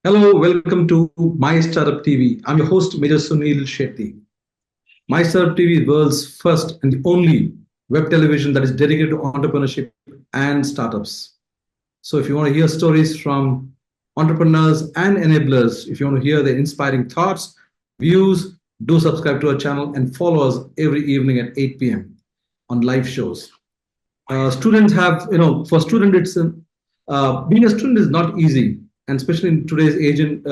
Hello, welcome to My Startup TV. I'm your host, Major Sunil Shetty. My Startup TV is world's first and the only web television that is dedicated to entrepreneurship and startups. So, if you want to hear stories from entrepreneurs and enablers, if you want to hear their inspiring thoughts, views, do subscribe to our channel and follow us every evening at 8 p.m. on live shows. Students have, for student, being a student is not easy, and especially in today's age and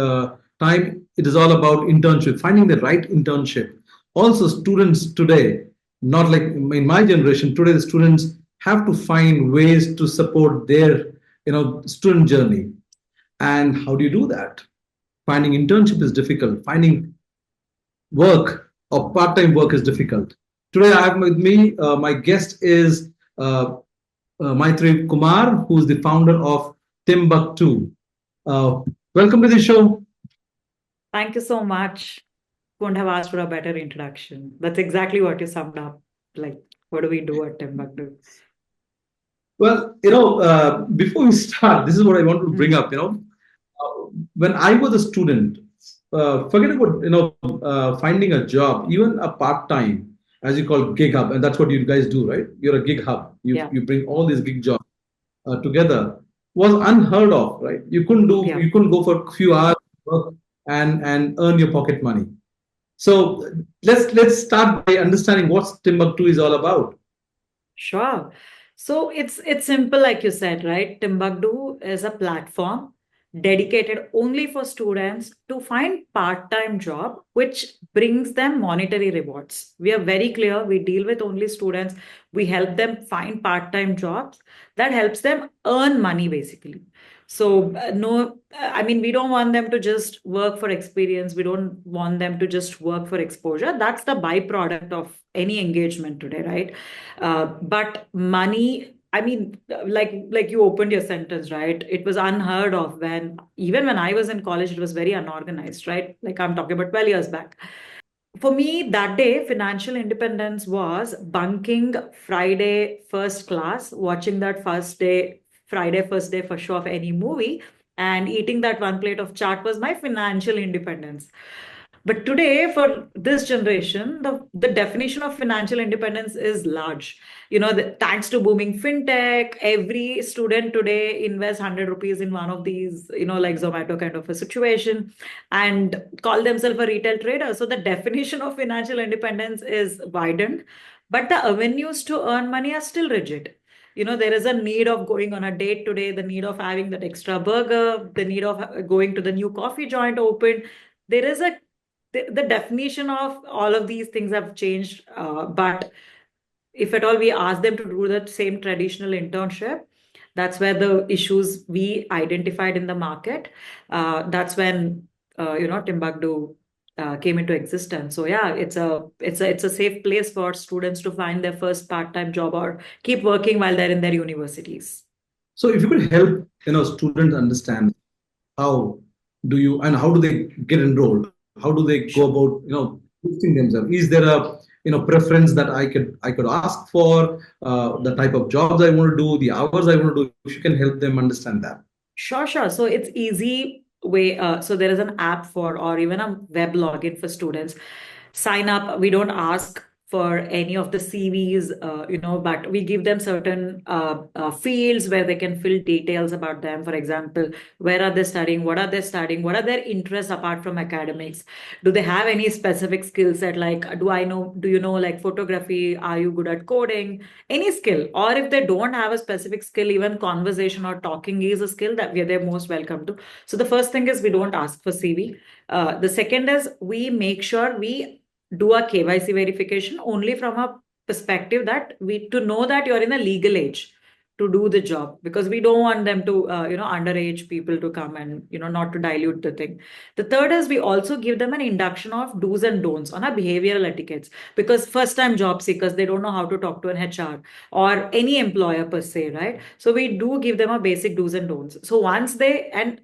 time, it is all about internship, finding the right internship. Also, students today, not like in my generation, today the students have to find ways to support their, student journey. And how do you do that? Finding internship is difficult. Finding work or part-time work is difficult. Today, I have with me my guest is Mythri Kumar, who is the founder of Timbuckdo. Uh, Welcome to the show. Thank you so much. Couldn't have asked for a better introduction. That's exactly what you summed up. Like, what do we do at Timbuckdo? Well, before we start, this is what I want to bring up. When I was a student, forget about finding a job, even a part time, as you call gig hub, and that's what you guys do, right? You're a gig hub. You Yeah, you bring all these gig jobs together. Was unheard of, right? yeah. You couldn't go for a few hours work and earn your pocket money. So let's start by understanding what Timbuktu is all about. Sure. So it's simple, like you said, right? Timbuckdo is a platform dedicated only for students to find part-time job, which brings them monetary rewards. We are very clear. We deal with only students. We help them find part-time jobs that helps them earn money, basically. So no, I mean, we don't want them to just work for experience. We don't want them to just work for exposure. That's the byproduct of any engagement today, right? But money, I mean, like you opened your sentence, right? It was unheard of when even when I was in college, it was very unorganized, right? Like I'm talking about 12 years back. For me, that day, financial independence was bunking Friday first class, watching that Friday first day for sure of any movie, and eating that one plate of chaat was my financial independence. But today, for this generation, the definition of financial independence is large. Thanks to booming fintech, every student today invests 100 rupees in one of these, like Zomato kind of a situation, and call themselves a retail trader. So the definition of financial independence is widened, but the avenues to earn money are still rigid. There is a need of going on a date today, the need of having that extra burger, the need of going to the new coffee joint open. There is the definition of all of these things have changed. But if at all we ask them to do that same traditional internship, that's where the issues we identified in the market. That's when Timbuktu came into existence. So yeah, it's a safe place for students to find their first part-time job or keep working while they're in their universities. So if you could help students understand how do you and how do they get enrolled? How do they go Sure. about boosting themselves? Is there a preference that I could ask for the type of jobs I want to do, the hours I want to do? If you can help them understand that. Sure, sure. So it's easy way. So there is an app for, or even a web login for students. Sign up. We don't ask for any of the CVs, but we give them certain fields where they can fill details about them. For example, where are they studying? What are they studying? What are their interests apart from academics? Do they have any specific skill set? Like, do you know like photography? Are you good at coding? Any skill, or if they don't have a specific skill, even conversation or talking is a skill that they're most welcome to. So the first thing is we don't ask for CV. The second is we make sure we do a KYC verification only from a perspective that we to know that you're in a legal age to do the job, because we don't want them to underage people to come and not to dilute the thing. The third is we also give them an induction of do's and don'ts on our behavioral etiquettes, because first time job seekers, they don't know how to talk to an HR or any employer per se, right? So we do give them a basic do's and don'ts. So once they, and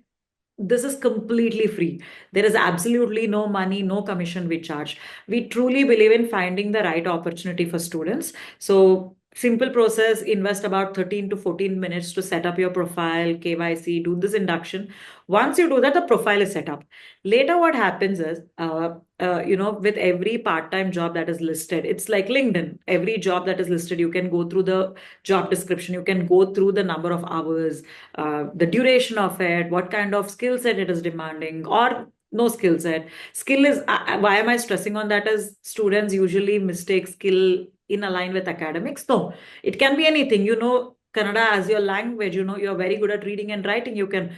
this is completely free. There is absolutely no money, no commission we charge. We truly believe in finding the right opportunity for students. So simple process, invest about 13 to 14 minutes to set up your profile, KYC, do this induction. Once you do that, the profile is set up. Later, what happens is, with every part-time job that is listed, it's like LinkedIn. Every job that is listed, you can go through the job description, you can go through the number of hours, the duration of it, what kind of skill set it is demanding, or no skill set. Skill is, why am I stressing on that? Is students usually mistake skill in align with academics. No, it can be anything. Kannada as your language, you're very good at reading and writing. You can,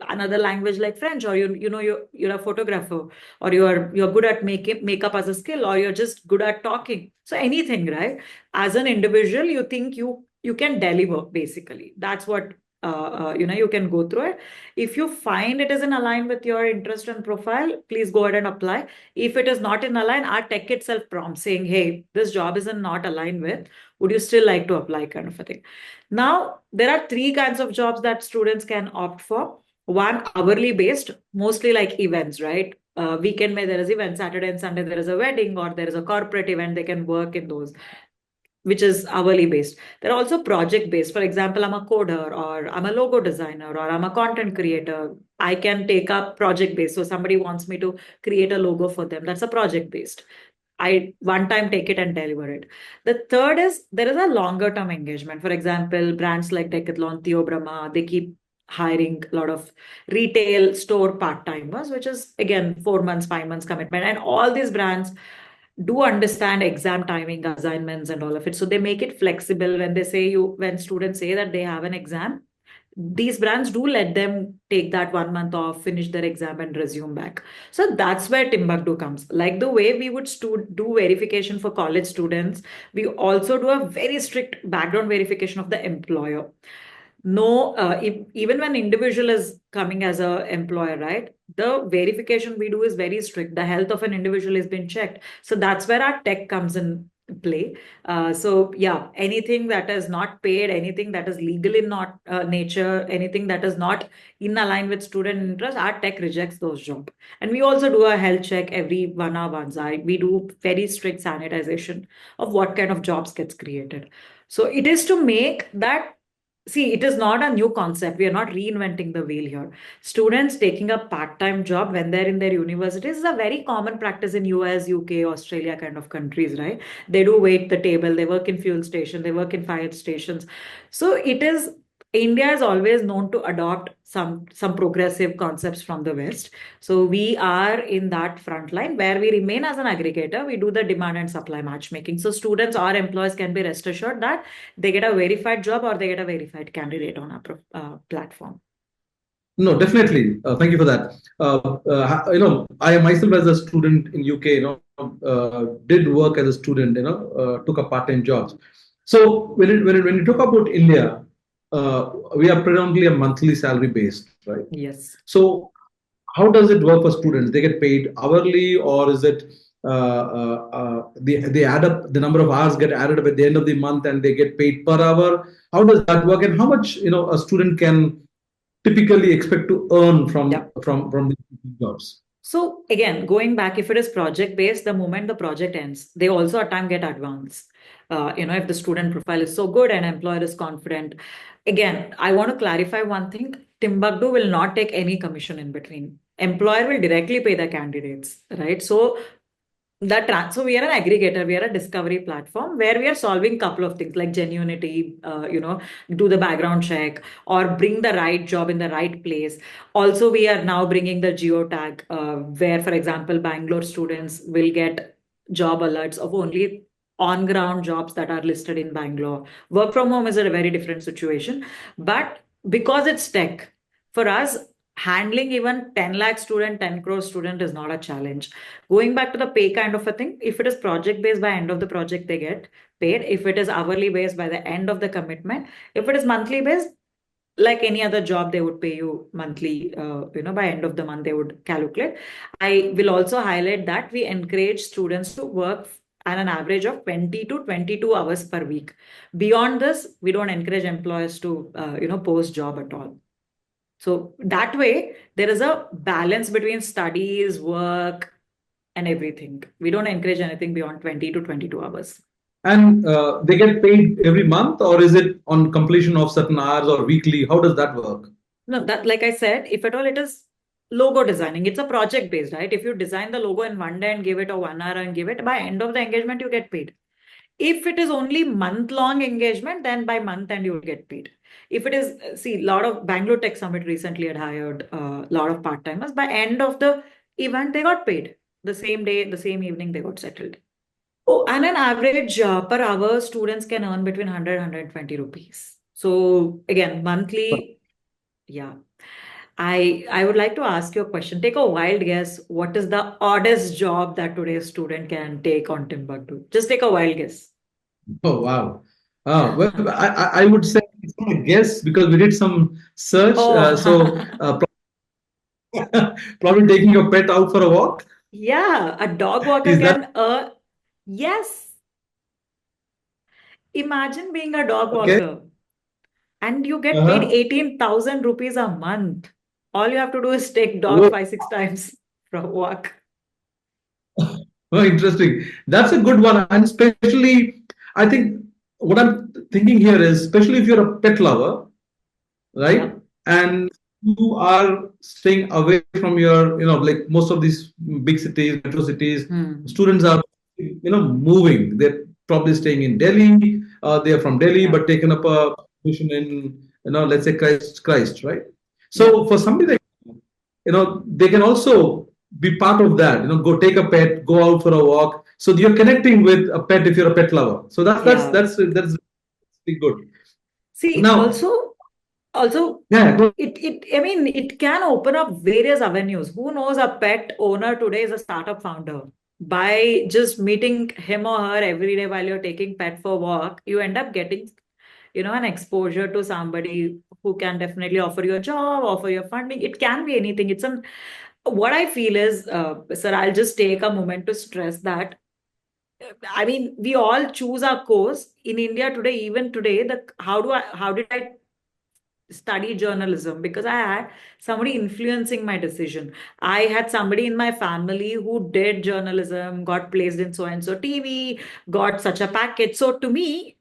another language like French, or you're a photographer, or you're good at making makeup as a skill, or you're just good at talking. So anything, right? As an individual, you think you can deliver, basically. That's what you can go through it. If you find it is in align with your interest and profile, please go ahead and apply. If it is not in align, our tech itself prompts saying, hey, this job is not aligned with, would you still like to apply, kind of a thing. Now, there are three kinds of jobs that students can opt for. One, hourly based, mostly like events, right? Weekend, may there is event, Saturday and Sunday, there is a wedding or there is a corporate event, they can work in those, which is hourly based. They're also project based. For example, I'm a coder, or I'm a logo designer, or I'm a content creator. I can take up project based. So somebody wants me to create a logo for them. That's a project based. I one time take it and deliver it. The third is there is a longer term engagement. For example, brands like Decathlon, Theo Brahma, they keep hiring a lot of retail store part timers, which is again 4 months, 5 months commitment. And all these brands do understand exam timing, assignments, and all of it. So they make it flexible when when students say that they have an exam, these brands do let them take that 1 month off, finish their exam, and resume back. So that's where Timbuktu comes. Like the way we would do verification for college students, we also do a very strict background verification of the employer. No, even when individual is coming as a employer, right? The verification we do is very strict. The health of an individual has been checked. So that's where our tech comes in play. So yeah, anything that is not paid, anything that is legal in not nature, anything that is not in align with student interest, our tech rejects those jobs. And we also do a health check every 1 hour once. We do very strict sanitization of what kind of jobs gets created. So it is to make that. See, it is not a new concept. We are not reinventing the wheel here. Students taking a part-time job when they're in their universities is a very common practice in US, UK, Australia kind of countries, right? They do wait the table, they work in fuel station, they work in fire stations. So it is India is always known to adopt some progressive concepts from the West. So we are in that front line where we remain as an aggregator. We do the demand and supply matchmaking. So students or employees can be rest assured that they get a verified job or they get a verified candidate on our platform. No, definitely. Thank you for that. I myself as a student in UK, did work as a student, took up part-time jobs. So when you talk about India, we are predominantly a monthly salary based, right? Yes. So how does it work for students? They get paid hourly, or is it they add up the number of hours get added up at the end of the month and they get paid per hour? How does that work, and how much a student can typically expect to earn from Yeah. from these jobs? So again, going back, if it is project based, the moment the project ends, they also at time get advance. If the student profile is so good and employer is confident. Again, I want to clarify one thing. Timbuktu will not take any commission in between. Employer will directly pay the candidates, right? So so we are an aggregator, we are a discovery platform where we are solving a couple of things like genuinity, do the background check or bring the right job in the right place. Also, we are now bringing the geotag, where, for example, Bangalore students will get job alerts of only on ground jobs that are listed in Bangalore. Work from home is a very different situation, but because it's tech, for us, handling even 10 lakh student, 10 crore student is not a challenge. Going back to the pay kind of a thing, if it is project based, by end of the project they get paid. If it is hourly based, by the end of the commitment. If it is monthly based, like any other job, they would pay you monthly. By end of the month they would calculate. I will also highlight that we encourage students to work at an average of 20 to 22 hours per week. Beyond this, we don't encourage employers to post job at all. So that way, there is a balance between studies, work, and everything. We don't encourage anything beyond 20 to 22 hours. And they get paid every month, or is it on completion of certain hours or weekly? How does that work? No, that, like I said, if at all it is logo designing, it's a project based, right? If you design the logo in one day and give it a 1 hour and give it, by end of the engagement, you get paid. If it is only month-long engagement, then by month end you will get paid. If it is, see, a lot of Bangalore Tech Summit recently had hired a lot of part-timers. By end of the event, they got paid. The same day, the same evening, they got settled. Oh, and an average per hour, students can earn between 100 rupees. So again, monthly, yeah. I would like to ask you a question. Take a wild guess. What is the oddest job that today's student can take on Timbuktu? Just take a wild guess. Oh, wow. Well, I would say it's not a guess because we did some search. Oh, Probably taking your pet out for a walk. yeah, a dog walker Is that can yes. Imagine being a dog okay? walker and you get paid Uh-huh. 18,000 rupees a month. All you have to do is take dog Whoa. 5, 6 times for a walk. Oh, interesting. That's a good one. And especially, I think what I'm thinking here is, especially if you're a pet lover, Yeah. right? And you are staying away from your, like most of these big cities, metro cities, Hmm. students are, moving. They're probably staying in Delhi. They are from Delhi, Yeah. but taken up a position in, let's say Christ, right? Yeah. So for somebody like, they can also be part of that. Go take a pet, go out for a walk. So you're connecting with a pet if you're a pet lover. So Yeah. that's really good. See, Now, also, yeah, I mean, it can open up various avenues. Who knows, a pet owner today is a startup founder. By just meeting him or her every day while you're taking pet for walk, you end up getting, an exposure to somebody who can definitely offer you a job, offer you funding. It can be anything. What I feel is, sir, I'll just take a moment to stress that I mean, we all choose our course in India today. Even today, how did I study journalism? Because I had somebody influencing my decision. I had somebody in my family who did journalism, got placed in so and so TV, got such a package. So to me,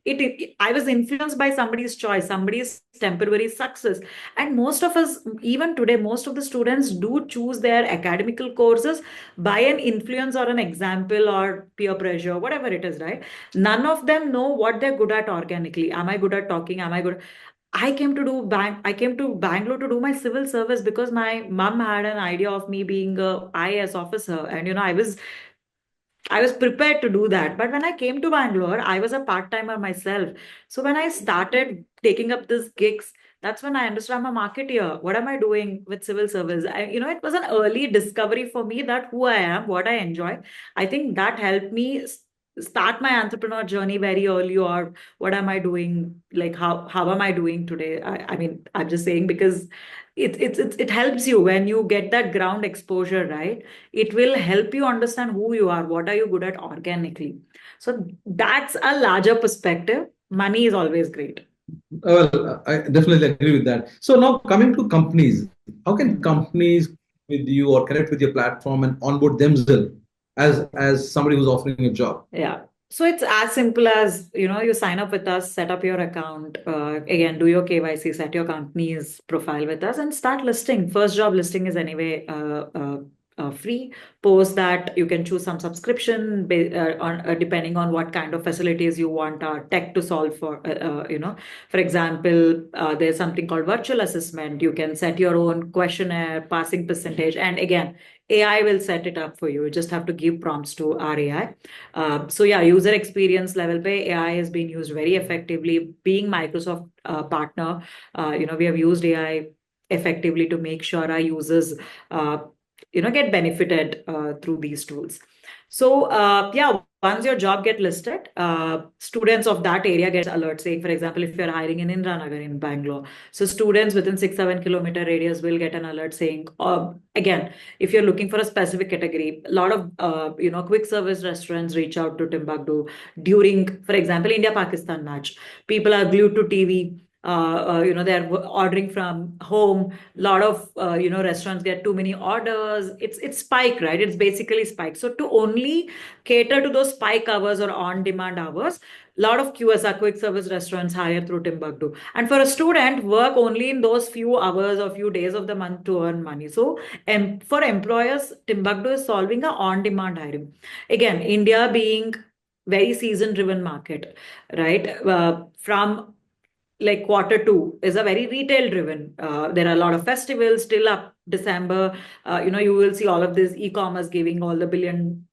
I was influenced by somebody's choice, somebody's temporary success. And most of us, even today, most of the students do choose their academical courses by an influence or an example or peer pressure, whatever it is, right? None of them know what they're good at organically. Am I good at talking? Am I good? I came to Bangalore to do my civil service because my mom had an idea of me being a IAS officer, and I was prepared to do that. But when I came to Bangalore, I was a part timer myself. So when I started taking up these gigs, that's when I understood I'm a marketeer. What am I doing with civil service? It was an early discovery for me that who I am, what I enjoy. I think that helped me start my entrepreneur journey very early, or what am I doing? Like how am I doing today? I mean, I'm just saying because it helps you when you get that ground exposure, right? It will help you understand who you are, what are you good at organically. So that's a larger perspective. Money is always great. well, I definitely agree with that. So now coming to companies, how can Hmm. companies with you or connect with your platform and onboard themselves as somebody who's offering a job? Yeah. So it's as simple as, you sign up with us, set up your account, again, do your KYC, set your company's profile with us and start listing. First job listing is anyway free. Post that you can choose some subscription depending on what kind of facilities you want our tech to solve for. For example, there's something called virtual assessment. You can set your own questionnaire, passing percentage. And again, AI will set it up for you. You just have to give prompts to our AI. So yeah, user experience level pay AI has been used very effectively. Being Microsoft partner, we have used AI effectively to make sure our users, uh, get benefited through these tools. So yeah, once your job get listed, students of that area get alerts. Say, for example, if you're hiring in Indranagar in Bangalore, so students within 6, 7 kilometer radius will get an alert saying, again, if you're looking for a specific category, a lot of quick service restaurants reach out to Timbuktu during, for example, India Pakistan match. People are glued to TV. They're ordering from home. A lot of restaurants get too many orders. It's spike, right? It's basically spike. So to only cater to those spike hours or on demand hours, a lot of QSR, quick service restaurants, hire through Timbuckdo. And for a student, work only in those few hours or few days of the month to earn money. So for employers, Timbuckdo is solving a on demand hiring. Again, India being very season driven market, right? From like quarter 2 is a very retail driven. There are a lot of festivals still up December. You will see all of this e-commerce giving all the $1 billion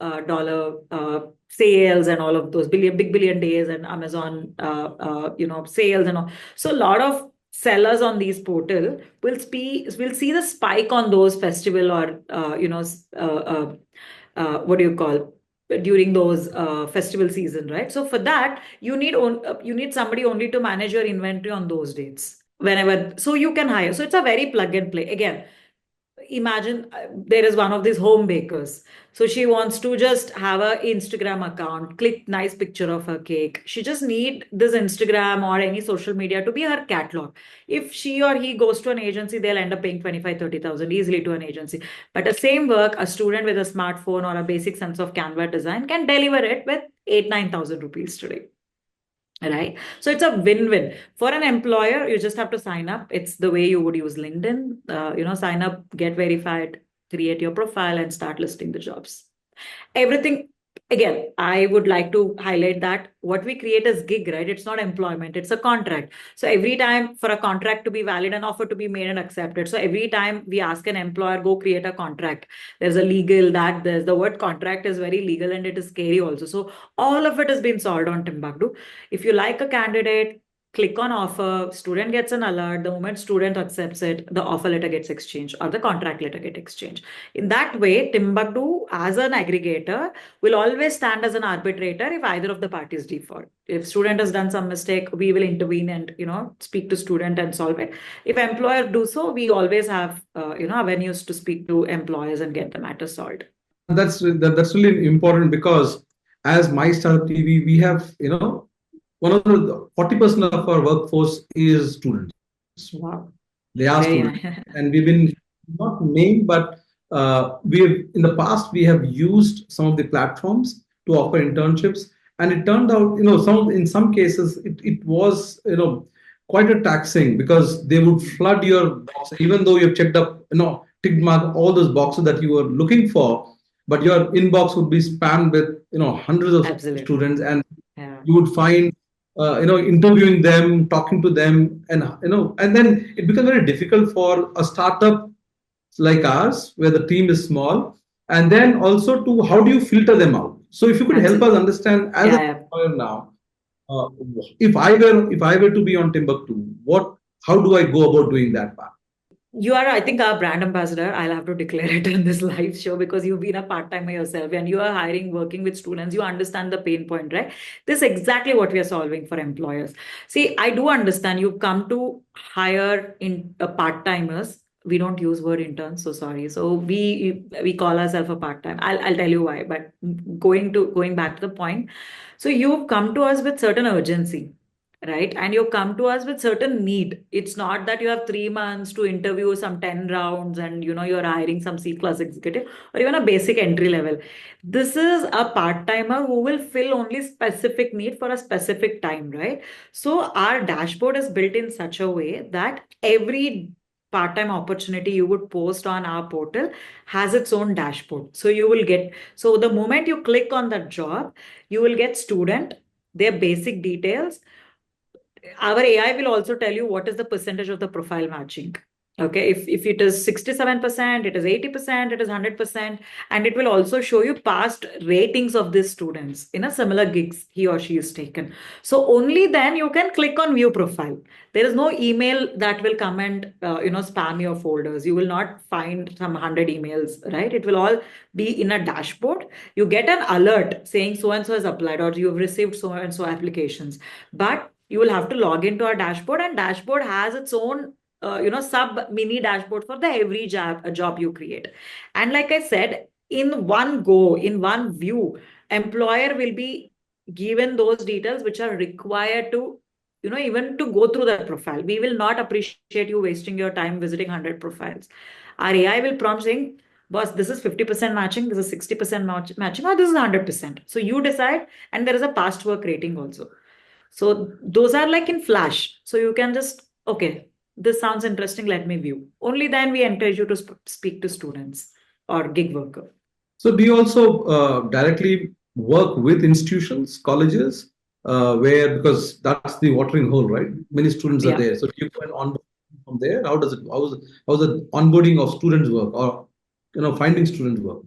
sales and all of those big billion days and Amazon, sales and all. So a lot of sellers on these portal will see the spike on those festival or what do you call during those festival season, right? So for that, you need somebody only to manage your inventory on those dates whenever, so you can hire. So it's a very plug and play. Again, imagine there is one of these home bakers, so she wants to just have a Instagram account, click nice picture of her cake. She just need this Instagram or any social media to be her catalog. If she or he goes to an agency, they'll end up paying 25-30,000 easily to an agency. But the same work, a student with a smartphone or a basic sense of Canva design can deliver it with 8-9,000 rupees today. Right. So it's a win-win. For an employer, you just have to sign up. It's the way you would use LinkedIn. Sign up, get verified, create your profile, and start listing the jobs. Everything, again, I would like to highlight that what we create is gig, right? It's not employment, it's a contract. So every time for a contract to be valid, an offer to be made and accepted. So every time we ask an employer, go create a contract, there's a legal, that there's the word contract is very legal and it is scary also. So all of it has been solved on Timbuckdo. If you like a candidate, click on offer, student gets an alert. The moment student accepts it, the offer letter gets exchanged or the contract letter get exchanged. In that way, Timbuckdo as an aggregator will always stand as an arbitrator if either of the parties default. If student has done some mistake, we will intervene and speak to student and solve it. If employer do so, we always have avenues to speak to employers and get the matter solved. That's really important because as My Startup TV, we have one of the 40% of our workforce is students. Wow. They are students, and we've been not named, but we have in the past we have used some of the platforms to offer internships, and it turned out in some cases it was quite a taxing because they would flood your box even though you've checked up ticked mark all those boxes that you were looking for, but your inbox would be spammed with hundreds of Absolutely. students, and you would find interviewing them, talking to them, and then it becomes very difficult for a startup like ours, where the team is small, and then also to how do you filter them out? So if you could help us understand as an employer now, if I were to be on Timbuktu, how do I go about doing that part? You are, I think, our brand ambassador. I'll have to declare it in this live show because you've been a part-timer yourself and you are hiring, working with students. You understand the pain point, right? This is exactly what we are solving for employers. See, I do understand you've come to hire in part-timers. We don't use word interns, so sorry. So we call ourselves a part-time. I'll tell you why. But going back to the point. So you've come to us with certain urgency, right? And you come to us with certain need. It's not that you have 3 months to interview some 10 rounds and you're hiring some C-class executive or even a basic entry level. This is a part-timer who will fill only specific need for a specific time, right? So our dashboard is built in such a way that every part-time opportunity you would post on our portal has its own dashboard. So so the moment you click on that job, you will get student, their basic details. Our AI will also tell you what is the percentage of the profile matching. Okay, if it is 67%, it is 80%, it is 100%, and it will also show you past ratings of these students in a similar gigs he or she is taken. So only then you can click on view profile. There is no email that will come and spam your folders. You will not find some 100 emails, right? It will all be in a dashboard. You get an alert saying so and so has applied or you have received so and so applications, but you will have to log into our dashboard, and dashboard has its own sub mini dashboard for the every job you create. And like I said, in one go, in one view, employer will be given those details which are required to even to go through that profile. We will not appreciate you wasting your time visiting 100 profiles. Our AI will prompt saying, boss, this is 50% matching, this is 60% matching, or this is 100%. So you decide, and there is a past work rating also. So those are like in flash. So you can just, okay, this sounds interesting, let me view. Only then we encourage you to speak to students or gig worker. So do you also directly work with institutions, colleges, where because that's the watering hole, right? Many students are Yeah. there. So do you go and onboard from there? How's the onboarding of students work, or finding students work?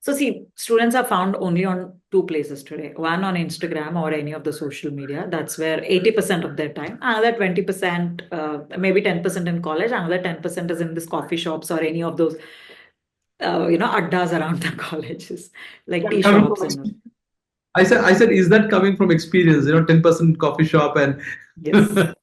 So see, students are found only on two places today. One on Instagram or any of the social media. That's where 80% of their time. Another 20%, maybe 10% in college. Another 10% is in this coffee shops or any of those, addas around the colleges, like tea Coming from shops and experience. I said, is that coming from experience? 10% coffee shop and yes.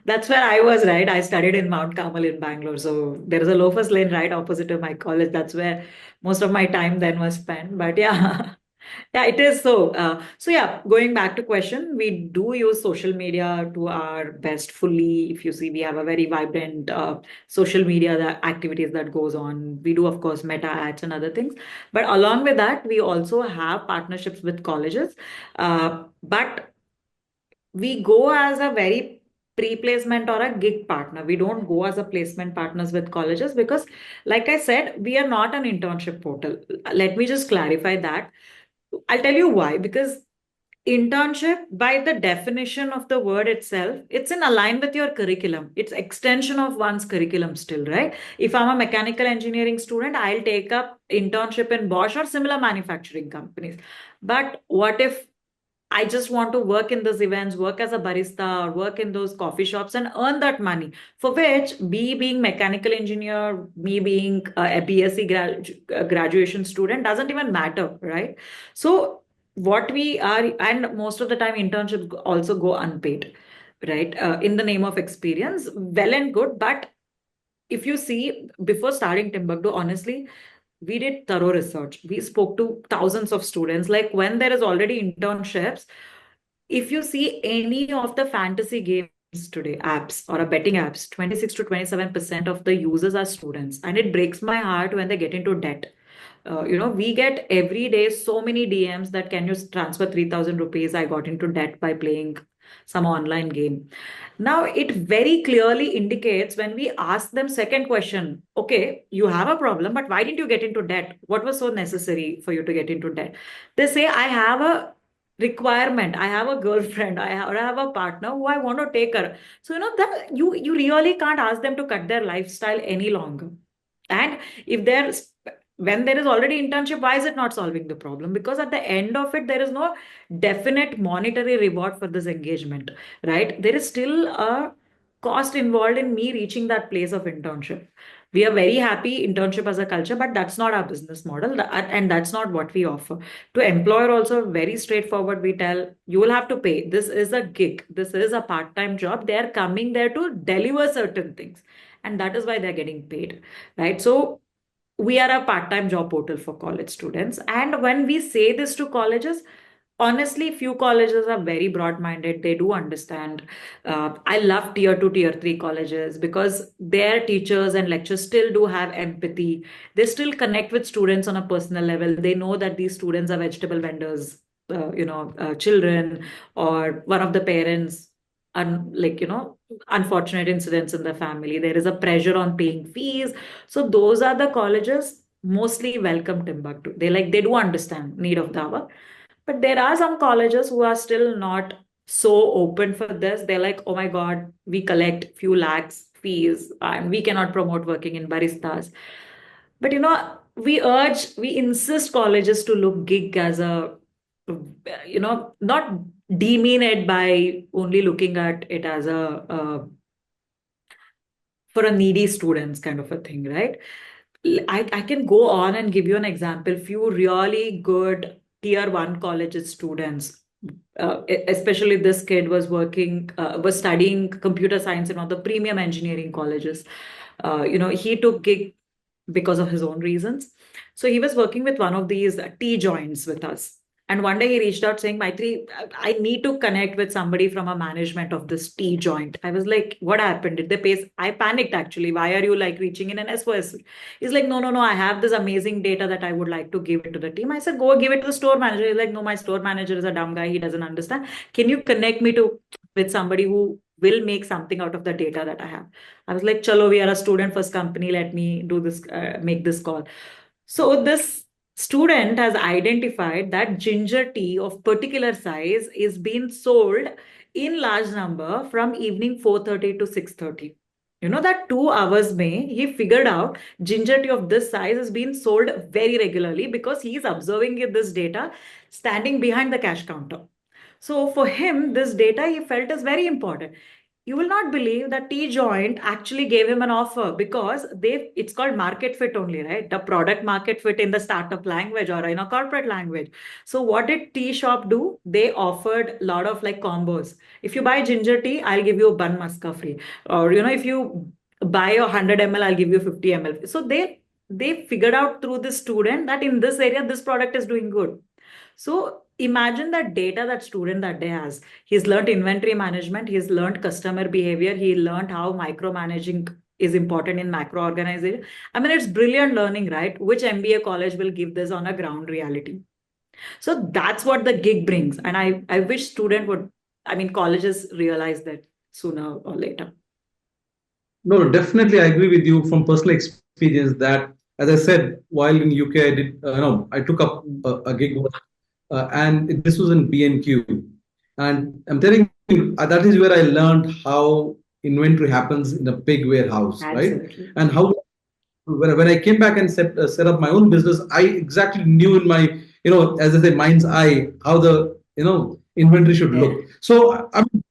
That's where I was, right? I studied in Mount Carmel in Bangalore. So there is a loafers lane right opposite of my college. That's where most of my time then was spent. But yeah, yeah, it is so. So yeah, going back to question, we do use social media to our best fully. If you see, we have a very vibrant social media activities that goes on. We do, of course, meta ads and other things. But along with that, we also have partnerships with colleges. But we go as a very pre-placement or a gig partner. We don't go as a placement partners with colleges because, like I said, we are not an internship portal. Let me just clarify that. I'll tell you why. Because internship, by the definition of the word itself, it's in align with your curriculum. It's extension of one's curriculum still, right? If I'm a mechanical engineering student, I'll take up internship in Bosch or similar manufacturing companies. But what if I just want to work in those events, work as a barista, or work in those coffee shops and earn that money? For which, me being mechanical engineer, me being a BSc graduation student doesn't even matter, right? So what we are, and most of the time internships also go unpaid, right? In the name of experience, well and good, but if you see, before starting Timbuktu, honestly, we did thorough research. We spoke to thousands of students. Like when there is already internships, if you see any of the fantasy games today, apps or a betting apps, 26 to 27% of the users are students. And it breaks my heart when they get into debt. We get every day so many DMs that can you transfer 3,000 rupees? I got into debt by playing some online game. Now, it very clearly indicates when we ask them second question, okay, you have a problem, but why didn't you get into debt? What was so necessary for you to get into debt? They say, I have a requirement. I have a girlfriend. I have a partner who I want to take her. So, that you really can't ask them to cut their lifestyle any longer. And if they're when there is already internship, why is it not solving the problem? Because at the end of it, there is no definite monetary reward for this engagement, right? There is still a cost involved in me reaching that place of internship. We are very happy internship as a culture, but that's not our business model, and that's not what we offer. To employer also, very straightforward, we tell you will have to pay. This is a gig. This is a part-time job. They are coming there to deliver certain things, and that is why they're getting paid, right? So we are a part-time job portal for college students. And when we say this to colleges, honestly, few colleges are very broad-minded. They do understand. I love tier 2, tier 3 colleges because their teachers and lecturers still do have empathy. They still connect with students on a personal level. They know that these students are vegetable vendors, children, or one of the parents, unfortunate incidents in the family. There is a pressure on paying fees. So those are the colleges mostly welcome Timbuktu. They do understand need of the hour. But there are some colleges who are still not so open for this. They're like, oh my God, we collect few lakhs fees and we cannot promote working in baristas. But we insist colleges to look gig as not demean it by only looking at it as for a needy students kind of a thing, right? I can go on and give you an example. Few really good tier 1 colleges students, especially this kid was studying computer science in one of the premium engineering colleges. He took gig because of his own reasons. So he was working with one of these tea joints with us. And one day he reached out saying, Maitri, I need to connect with somebody from a management of this tea joint. I was like, what happened? Did they pay? I panicked actually. Why are you like reaching in an SOS? He's like, no, no, no. I have this amazing data that I would like to give it to the team. I said, go give it to the store manager. He's like, no, my store manager is a dumb guy. He doesn't understand. Can you connect me to with somebody who will make something out of the data that I have? I was like, chalo, we are a student first company. Let me do this, make this call. So this student has identified that ginger tea of particular size is being sold in large number from evening 4:30 to 6:30. You know that 2 hours may he figured out ginger tea of this size is being sold very regularly because he is observing this data standing behind the cash counter. So for him, this data he felt is very important. You will not believe that T Joint actually gave him an offer because it's called market fit only, right? The product market fit in the startup language or in a corporate language. So what did Tea Shop do? They offered a lot of like combos. If you buy ginger tea, I'll give you a bun maska free. Or if you buy a 100 ml, I'll give you 50 ml. So they figured out through the student that in this area this product is doing good. So imagine that data that student that day has. He's learned inventory management, he's learned customer behavior, he learned how micromanaging is important in macro organization. I mean, it's brilliant learning, right? Which MBA college will give this on a ground reality? So that's what the gig brings. And I wish student would, I mean, colleges realize that sooner or later. No, no, definitely, I agree with you from personal experience that, as I said, while in UK, I did, no, I took up a gig, this was in B&Q, and I'm telling you, that is where I learned how inventory happens in a big warehouse, right? Absolutely. And how when I came back and set up my own business, I exactly knew in my, as I say, mind's eye, how the inventory should Yeah. look. So I mean,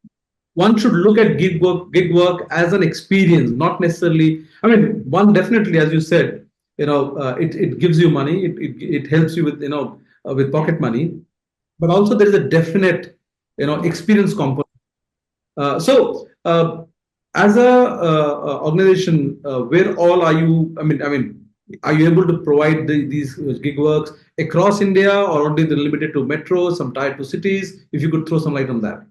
one should look at gig work as an experience, not necessarily. I mean, one definitely, as you said, it gives you money, it helps you with with Yeah. pocket money, but also there is a definite Yeah. experience component. So, as a organization, where all are you? I mean, are you able to provide these gig works across India, or only they're limited to metros, some tier two cities? If you could throw some light on that.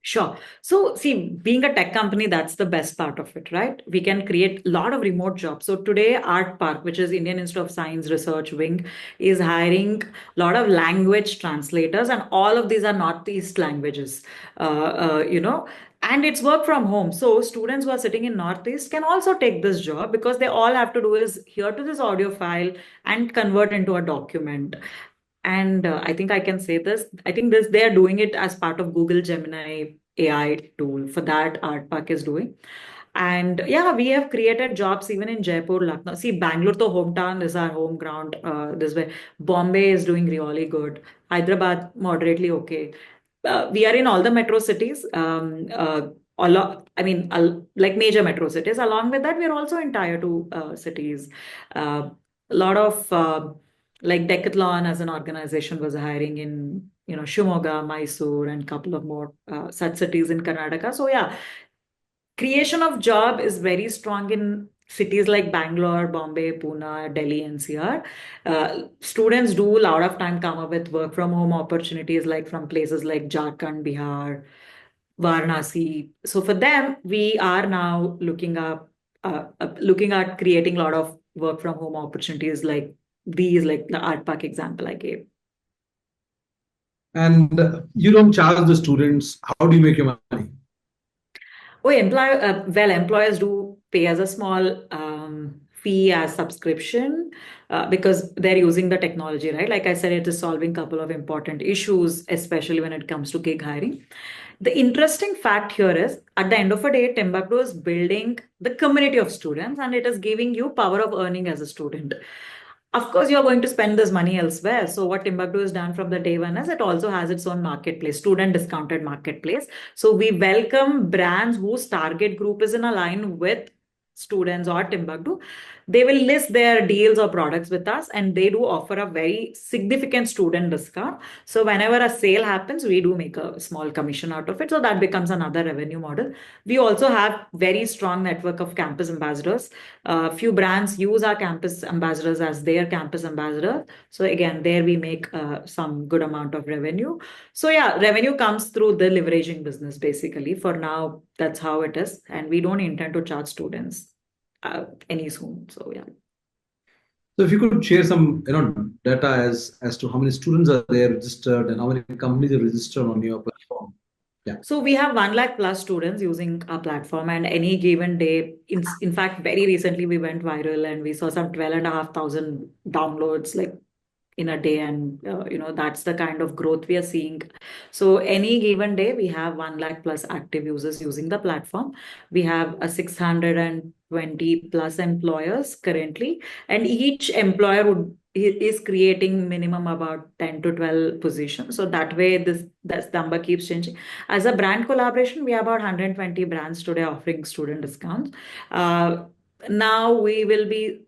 Sure. So, see, being a tech company, that's the best part of it, right? We can create a lot of remote jobs. So, today, Art Park, which is Indian Institute of Science Research Wing, is hiring a lot of language translators, and all of these are Northeast languages, and it's work from home. So, students who are sitting in Northeast can also take this job because they all have to do is hear to this audio file and convert into a document. And I think I can say this. I think this they are doing it as part of Google Gemini AI tool. For that, Art Park is doing. And yeah, we have created jobs even in Jaipur, Lucknow. See, Bangalore, to hometown is our home ground. This way, Bombay is doing really good. Hyderabad, moderately okay. We are in all the metro cities. I mean, like major metro cities. Along with that, we are also in tier two cities. A lot of like Decathlon as an organization was hiring in Shimoga, Mysore, and a couple of more such cities in Karnataka. So yeah, creation of job is very strong in cities like Bangalore, Bombay, Pune, Delhi, NCR. Students do a lot of time come up with work from home opportunities like from places like Jharkhand, Bihar, Varanasi. So for them, we are now looking at creating a lot of work from home opportunities like these, like the Art Park example I gave. And you don't charge the students. How do you make your money? Oh, employers do pay as a small fee as subscription because they're using the technology, right? Like I said, it is solving a couple of important issues, especially when it comes to gig hiring. The interesting fact here is, at the end of the day, Timbuckdo is building the community of students and it is giving you power of earning as a student. Of course, you're going to spend this money elsewhere. So what Timbuckdo has done from the day one is it also has its own marketplace, student discounted marketplace. So we welcome brands whose target group is in a line with students or Timbuckdo, they will list their deals or products with us, and they do offer a very significant student discount. So whenever a sale happens, we do make a small commission out of it. So that becomes another revenue model. We also have very strong network of campus ambassadors. Few brands use our campus ambassadors as their campus ambassador. So again, there we make some good amount of revenue. So yeah, revenue comes through the leveraging business basically. For now, that's how it is, and we don't intend to charge students any soon. So yeah. So if you could share some, data as to how many students are there registered and how many companies are registered on your platform. Yeah. So we have 1 lakh plus students using our platform, and any given day, in fact, very recently we went viral and we saw some 12,500 downloads like in a day, and that's the kind of growth we are seeing. So any given day we have 1 lakh plus active users using the platform. We have a 620 plus employers currently, and each employer is creating minimum about 10 to 12 positions. So that way this number keeps changing. As a brand collaboration, we have about 120 brands today offering student discounts. Now we will be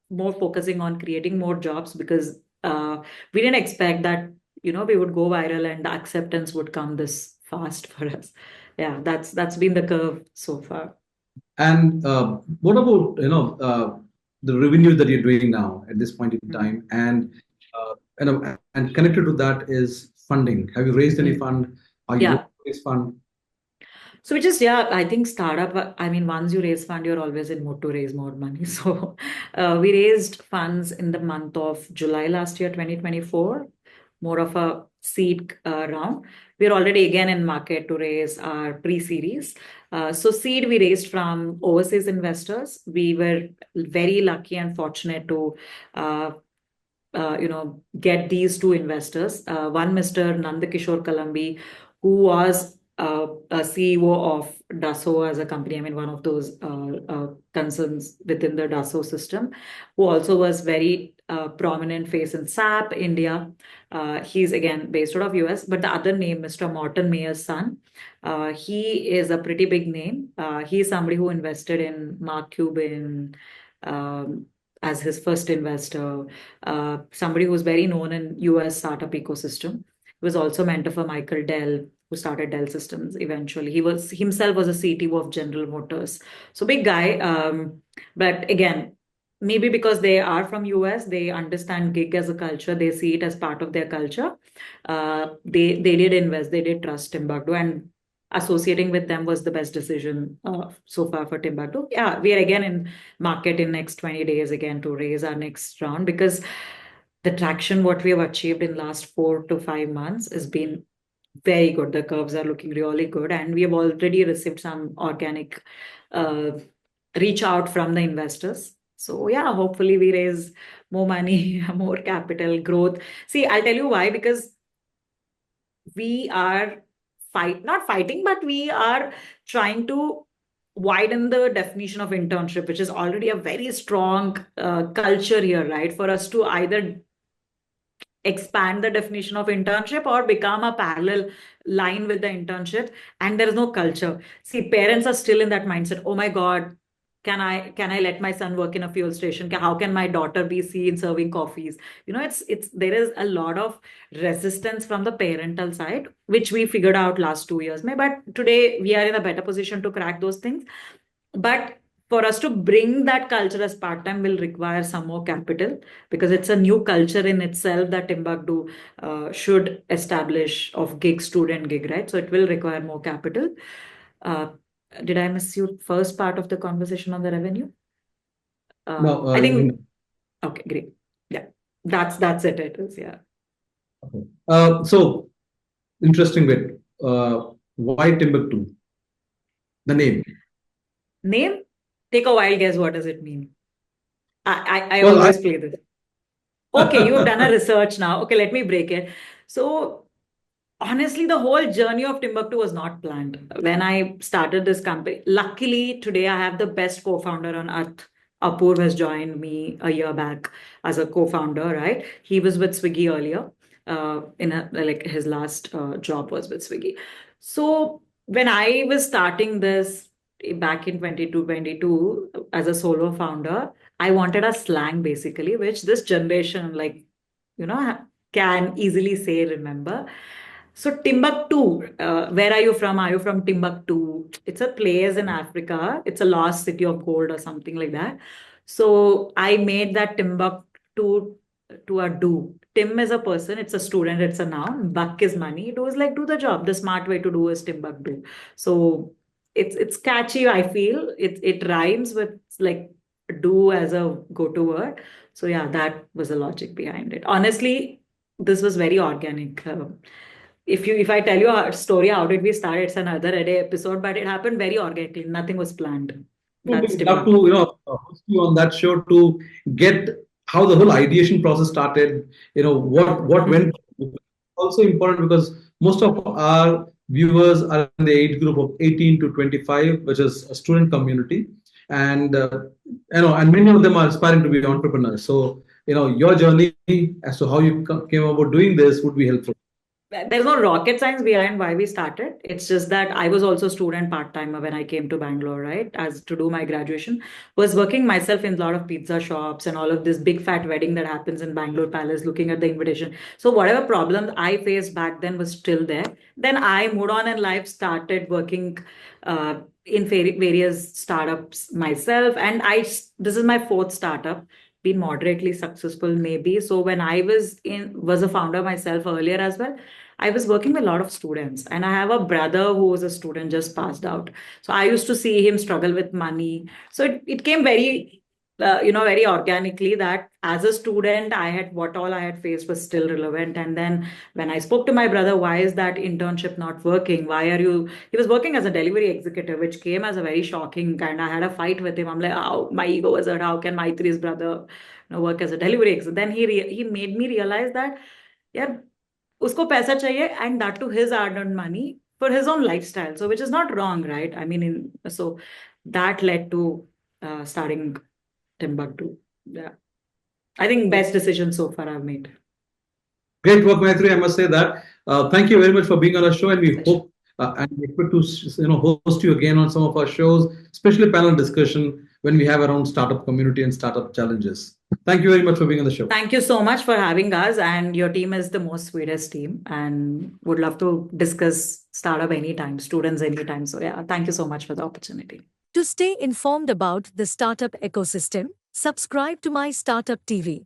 more focusing on creating more jobs, because we didn't expect that we would go viral and the acceptance would come this fast for us. Yeah, that's been the curve so far. And what about the revenue that you're doing now at this point in time, and and connected to that is funding. Have you raised any fund? Are you going Yeah. to raise fund? So which is, yeah, I think startup, I mean, once you raise fund, you're always in mood to raise more money. So we raised funds in the month of July last year, 2024, more of a seed round. We're already again in market to raise our pre-series. So seed we raised from overseas investors. We were very lucky and fortunate to get these two investors. One, Mr. Nandakishore Kalambi, who was a CEO of Dassault as a company. I mean, one of those concerns within the Dassault system, who also was very prominent face in SAP India. He's again based out of US, but the other name, Mr. Morton Mayer's son, he is a pretty big name. He is somebody who invested in Mark Cuban as his first investor, somebody who's very known in US startup ecosystem. He was also mentor for Michael Dell, who started Dell Systems eventually. He was himself was a CTO of General Motors. So big guy. But again, maybe because they are from US, they understand gig as a culture. They see it as part of their culture. They did invest. They did trust Timbuckdo, and associating with them was the best decision so far for Timbuckdo. Yeah, we are again in market in next 20 days again to raise our next round, because the traction what we have achieved in last 4 to 5 months has been very good. The curves are looking really good, and we have already received some organic uh, reach out from the investors. So yeah, hopefully we raise more money, more capital growth. See, I'll tell you why, because we are not fighting, but we are trying to widen the definition of internship, which is already a very strong culture here, right? For us to either expand the definition of internship or become a parallel line with the internship, and there is no culture. See, parents are still in that mindset. Oh my God, can I let my son work in a fuel station? How can my daughter be seen serving coffees? It's there is a lot of resistance from the parental side, which we figured out last 2 years. But today we are in a better position to crack those things. But for us to bring that culture as part-time will require some more capital, because it's a new culture in itself that Timbuktu should establish of gig, student gig, right? So it will require more capital. Uh, did I miss you first part of the conversation on the revenue? No, I you think, didn't. okay, great. Yeah, that's it. It is, yeah. Okay. So interesting bit. Why Timbuktu? The name. Name? Take a wild guess. What does it mean? I Well, always play this. Okay, you've done a research now. Okay, let me break it. So honestly, the whole journey of Timbuktu was not planned. When I started this company, luckily today I have the best co-founder on earth. Apoor has joined me a year back as a co-founder, right? He was with Swiggy earlier. Like his last job was with Swiggy. So when I was starting this back in 22, as a solo founder, I wanted a slang basically, which this generation, like, can easily say, remember. So Timbuktu, where are you from? Are you from Timbuktu? It's a place in Africa. It's a lost city of gold or something like that. So I made that Timbuktu to a do. Tim is a person, it's a student, it's a noun. Buck is money. Do is like do the job. The smart way to do is Timbuktu. So it's catchy, I feel. It rhymes with like do as a go-to word. So yeah, that was the logic behind it. Honestly, this was very organic. If I tell you a story, how did we start? It's another day episode, but it happened very organically. Nothing was planned. That's We'd love to, Timbuktu. host you on that show to get how the whole ideation process started. What went. Also important because most of our viewers are in the age group of 18 to 25, which is a student community, and and many of them are aspiring to be entrepreneurs. So, your journey as to how you came about doing this would be helpful. There's no rocket science behind why we started. It's just that I was also student part-timer when I came to Bangalore, right? As to do my graduation, was working myself in a lot of pizza shops and all of this big fat wedding that happens in Bangalore Palace, looking at the invitation. So whatever problems I faced back then was still there. Then I moved on in life, started working in various startups myself, and this is my fourth startup, been moderately successful maybe. So when I was a founder myself earlier as well, I was working with a lot of students, and I have a brother who was a student, just passed out. So I used to see him struggle with money. So it came very, very organically that as a student, what all I had faced was still relevant. And then when I spoke to my brother, why is that internship not working? He was working as a delivery executive, which came as a very shocking kind. I had a fight with him. I'm like, oh, my ego was hurt. How can Mythri's brother, work as a delivery executive? Then he made me realize that, yeah, उसको पैसा चाहिए, and that to his hard-earned money for his own lifestyle. So which is not wrong, right? I mean, so that led to starting Timbuktu. Yeah, I think best decision so far I've made. Great work, Maitri. I must say that. Thank you very much for being on our show, and we Pleasure. hope and we expect to host you again on some of our shows, especially panel discussion when we have around startup community and startup challenges. Thank you very much for being on the show. Thank you so much for having us, and your team is the most sweetest team, and would love to discuss startup anytime, students anytime. So yeah, thank you so much for the opportunity. To stay informed about the startup ecosystem, subscribe to My Startup TV.